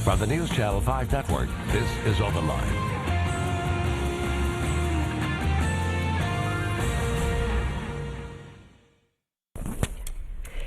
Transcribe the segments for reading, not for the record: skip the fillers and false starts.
From the News Channel 5 Network, this is OpenLine.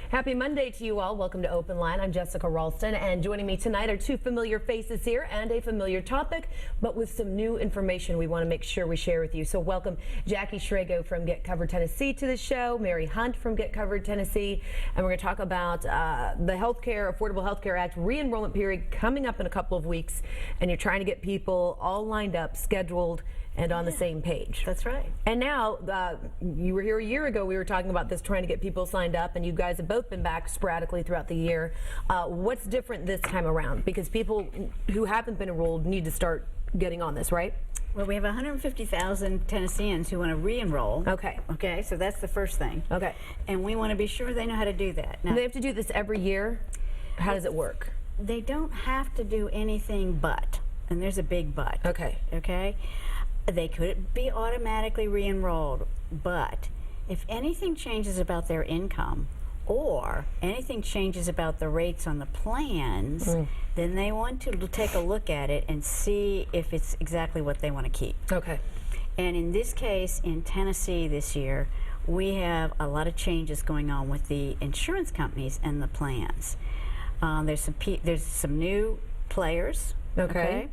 Happy Monday to you all. Welcome to Open Line. I'm Jessica Ralston, and joining me tonight are two familiar faces here and a familiar topic, but with some new information we want to make sure we share with you. So welcome Jackie Schrago from Get Covered Tennessee to the show, Mary Hunt from Get Covered Tennessee, and we're going to talk about the Affordable Health Care Act re-enrollment period coming up in a couple of weeks, and you're trying to get people all lined up, scheduled, and on the same page. That's right. And now, you were here a year ago, we were talking about this, trying to get people signed up, and you guys have both been back sporadically throughout the year. What's different this time around? Because people who haven't been enrolled need to start getting on this, right? Well, we have 150,000 Tennesseans who want to re-enroll. Okay. Okay, so that's the first thing. Okay. And we want to be sure they know how to do that. Now, Do they have to do this every year? How does it work? they don't have to do anything but, and there's a big but. Okay. Okay? They could be automatically re-enrolled, but if anything changes about their income or anything changes about the rates on the plans, then they want to take a look at it and see if it's exactly what they want to keep. Okay. And in this case, in Tennessee this year, we have a lot of changes going on with the insurance companies and the plans. There's some new players, Okay.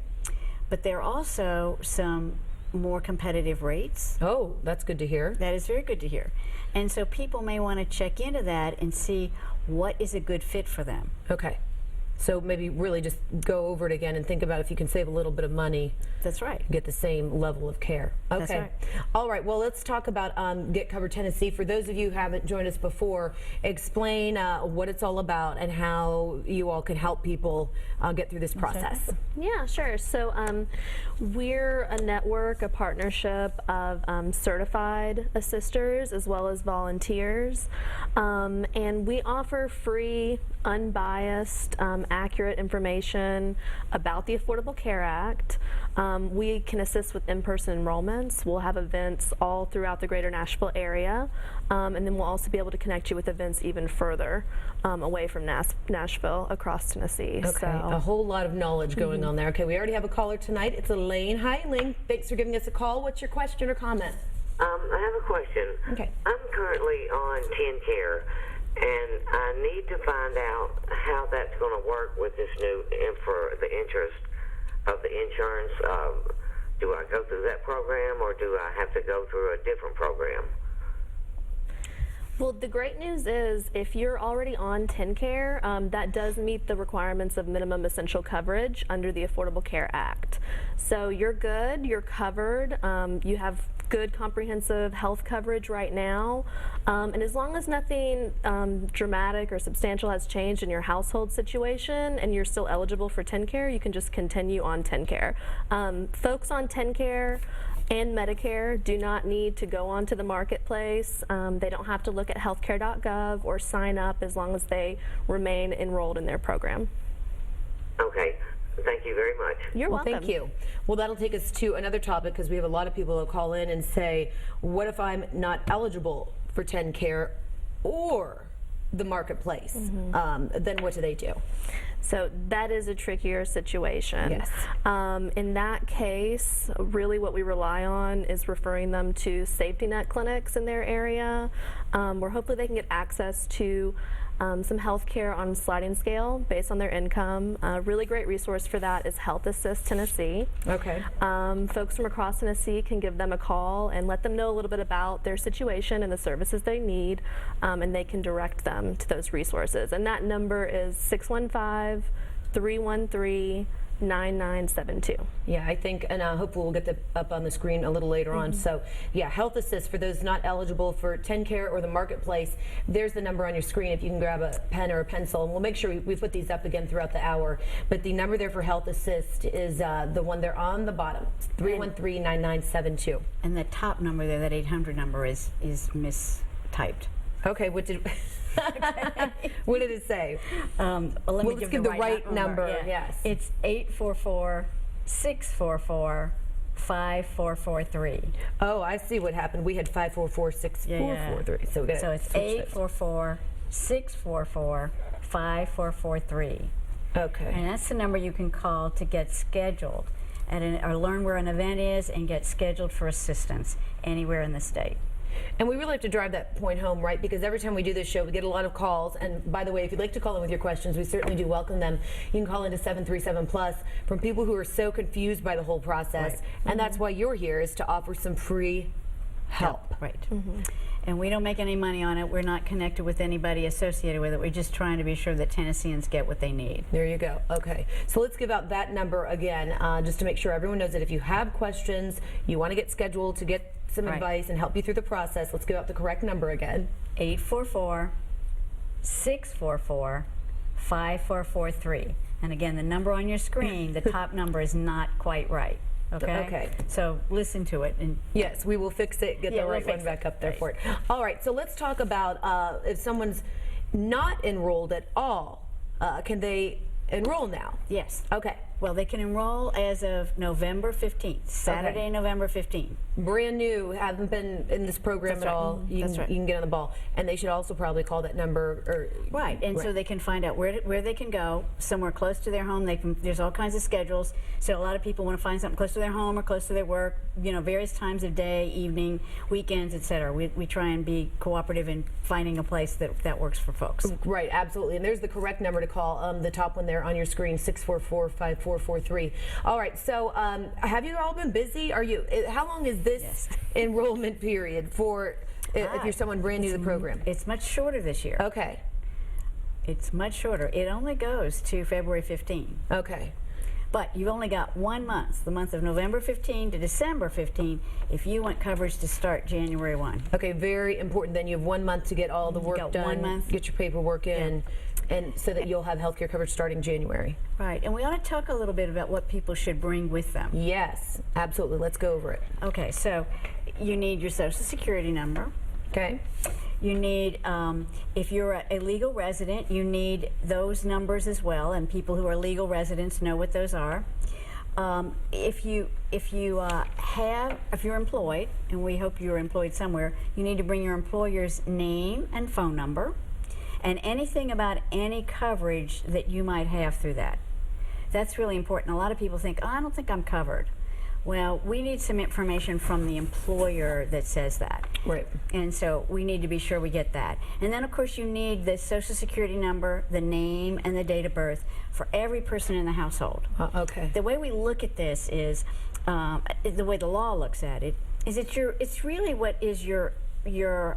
but there are also some more competitive rates. Oh, that's good to hear. That is very good to hear. And so people may want to check into that and see what is a good fit for them. Okay. So maybe really just go over it again and think about if you can save a little bit of money. That's right. Get the same level of care. Okay. That's right. All right. Well, let's talk about Get Covered Tennessee. For those of you who haven't joined us before, explain what it's all about and how you all can help people get through this process. Yeah, sure. So we're a network, a partnership of certified assisters as well as volunteers, and we offer free, unbiased, accurate information about the Affordable Care Act. We can assist with in-person enrollments. We'll have events all throughout the greater Nashville area, and then we'll also be able to connect you with events even further away from Nashville across Tennessee. Okay, So. a whole lot of knowledge going on there. Okay, we already have a caller tonight. It's Elaine. Hi, Elaine. Thanks for giving us a call. What's your question or comment? I have a question. Okay. I'm currently on TennCare, and I need to find out how that's going to work with this new, for the interest of the insurance. Do I go through that program, or do I have to go through a different program? Well, the great news is if you're already on TennCare, that does meet the requirements of minimum essential coverage under the Affordable Care Act. So you're good, you're covered, you have good comprehensive health coverage right now, and as long as nothing dramatic or substantial has changed in your household situation and you're still eligible for TennCare, you can just continue on TennCare. Folks on TennCare and Medicare do not need to go onto the marketplace. They don't have to look at healthcare.gov or sign up as long as they remain enrolled in their program. Okay. Thank you very much. You're welcome. Thank you. Well, that'll take us to another topic because we have a lot of people who call in and say, what if I'm not eligible for TennCare or the marketplace? Then what do they do? So that is a trickier situation. Yes. In that case, really what we rely on is referring them to safety net clinics in their area, where hopefully they can get access to some health care on a sliding scale based on their income. A really great resource for that is Health Assist Tennessee. Okay. Folks from across Tennessee can give them a call and let them know a little bit about their situation and the services they need, and they can direct them to those resources. And that number is 615-313-9972. Yeah, I think, and hopefully we'll get that up on the screen a little later on. So, yeah, Health Assist for those not eligible for TennCare or the marketplace. There's the number on your screen if you can grab a pen or a pencil, and we'll make sure we put these up again throughout the hour. But the number there for Health Assist is the one there on the bottom, 313-9972. And the top number there, that 800 number, is mistyped. Okay, what did what did it say? Let's give the right number. Yeah. Yes. It's 844-644-5443. Oh, I see what happened. We had 544-6443. So it's 844-644-5443. Okay. And that's the number you can call to get scheduled or learn where an event is and get scheduled for assistance anywhere in the state. And we really have to drive that point home, right? Because every time we do this show, we get a lot of calls. And by the way, if you'd like to call in with your questions, we certainly do welcome them. You can call into 737+ from people who are so confused by the whole process. Right. And that's why you're here, is to offer some free help. Right. And we don't make any money on it. We're not connected with anybody associated with it. We're just trying to be sure that Tennesseans get what they need. There you go. Okay. So let's give out that number again, just to make sure everyone knows that if you have questions, you want to get scheduled to get some advice and help you through the process, let's give out the correct number again. 844-644-5443. And again, the number on your screen, the top number is not quite right. Okay? Okay. So listen to it. And Yes, we will fix it, get the right one back up there for it. All right, so let's talk about if someone's not enrolled at all, can they enroll now? yes. Okay. Well, they can enroll as of November 15th, Saturday, November 15th. Brand new, haven't been in this program That's at right. all. You That's can, right. you can get on the ball. And they should also probably call that number. Right, and so they can find out where they can go, somewhere close to their home. There's all kinds of schedules. So a lot of people want to find something close to their home or close to their work, various times of day, evening, weekends, etc. We try and be cooperative in finding a place that works for folks. Right, absolutely. And there's the correct number to call, the top one there on your screen, 644-5443. All right, so have you all been busy? How long is this enrollment period for if you're someone brand new to the program? It's much shorter this year. Okay. It's much shorter. It only goes to February 15. Okay. But you've only got 1 month, the month of November 15 to December 15, if you want coverage to start January 1. Okay, very important. Then you have 1 month to get all the work got done, 1 month. get your paperwork in, and so that you'll have health care coverage starting January. Right, and we ought to talk a little bit about what people should bring with them. Yes, absolutely. Let's go over it. Okay, so you need your Social Security number. Okay. You need, if you're a legal resident, you need those numbers as well, and people who are legal residents know what those are. If you're employed, and we hope you're employed somewhere, you need to bring your employer's name and phone number, and anything about any coverage that you might have through that. That's really important. A lot of people think, oh, I don't think I'm covered. Well, we need some information from the employer that says that. Right. And so we need to be sure we get that. And then, of course, you need the Social Security number, the name, and the date of birth for every person in the household. Okay. The way we look at this is, the way the law looks at it, is it's really what is your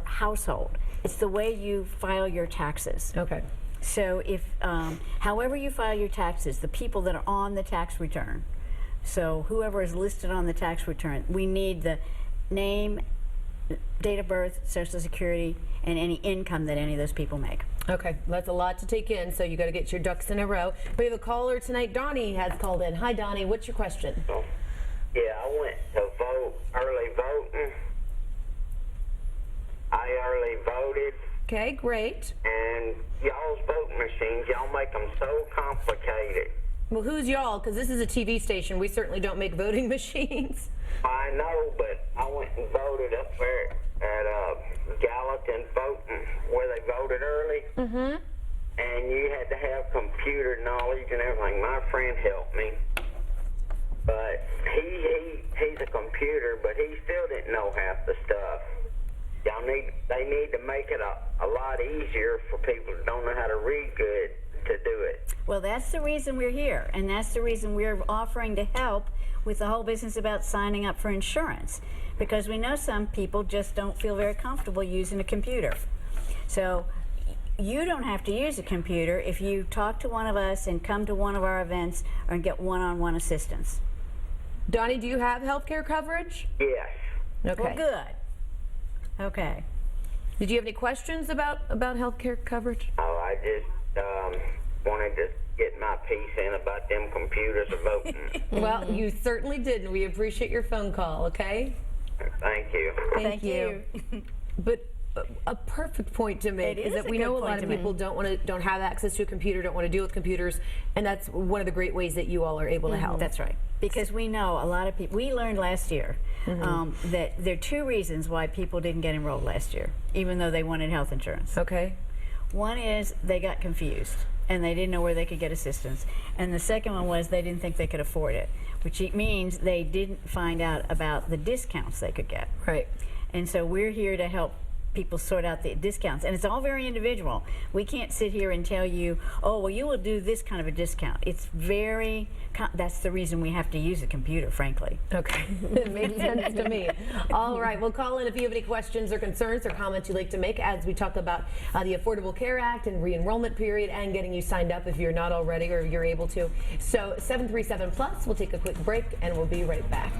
household. It's the way you file your taxes. Okay. So if, however you file your taxes, the people that are on the tax return, so whoever is listed on the tax return, we need the name, date of birth, Social Security, and any income that any of those people make. Okay, that's a lot to take in, so you got to get your ducks in a row. We have a caller tonight. Donnie has called in. Hi, Donnie. What's your question? Yeah, I went to vote, early voting. I early voted, Okay, great. and y'all's voting machines, y'all make them so complicated. Well, who's y'all? Because this is a TV station. We certainly don't make voting machines. I know, but I went and voted up there at Gallatin voting, where they voted early. Mm-hmm. And you had to have computer knowledge and everything. My friend helped me. But he's a computer, but he still didn't know half the stuff. They need to make it a lot easier for people who don't know how to read good to do it. Well, that's the reason we're here, and that's the reason we're offering to help with the whole business about signing up for insurance, because we know some people just don't feel very comfortable using a computer. So you don't have to use a computer if you talk to one of us and come to one of our events or get one-on-one assistance. Donnie, do you have health care coverage? Yes. Okay. Well, good. Okay. Did you have any questions about health care coverage? Oh, I just wanted to get my piece in about them computers voting. Well, you certainly did, and we appreciate your phone call, okay? Thank you. Thank you. But a perfect point to make It is is that a we good know a point lot to of make. people don't have access to a computer, don't want to deal with computers, and that's one of the great ways that you all are able to help. That's right. Because we know a lot of people, we learned last year that there are two reasons why people didn't get enrolled last year, even though they wanted health insurance. Okay. One is they got confused. and they didn't know where they could get assistance. And the second one was they didn't think they could afford it, which means they didn't find out about the discounts they could get. Right. And so we're here to help people sort out the discounts, and it's all very individual. We can't sit here and tell you, oh, well, you will do this kind of a discount. It's very, that's the reason we have to use a computer, frankly. Okay, it makes sense to me. All right, well, call in if you have any questions or concerns or comments you'd like to make as we talk about the Affordable Care Act and re-enrollment period and getting you signed up if you're not already or you're able to. So 737+, we'll take a quick break and we'll be right back.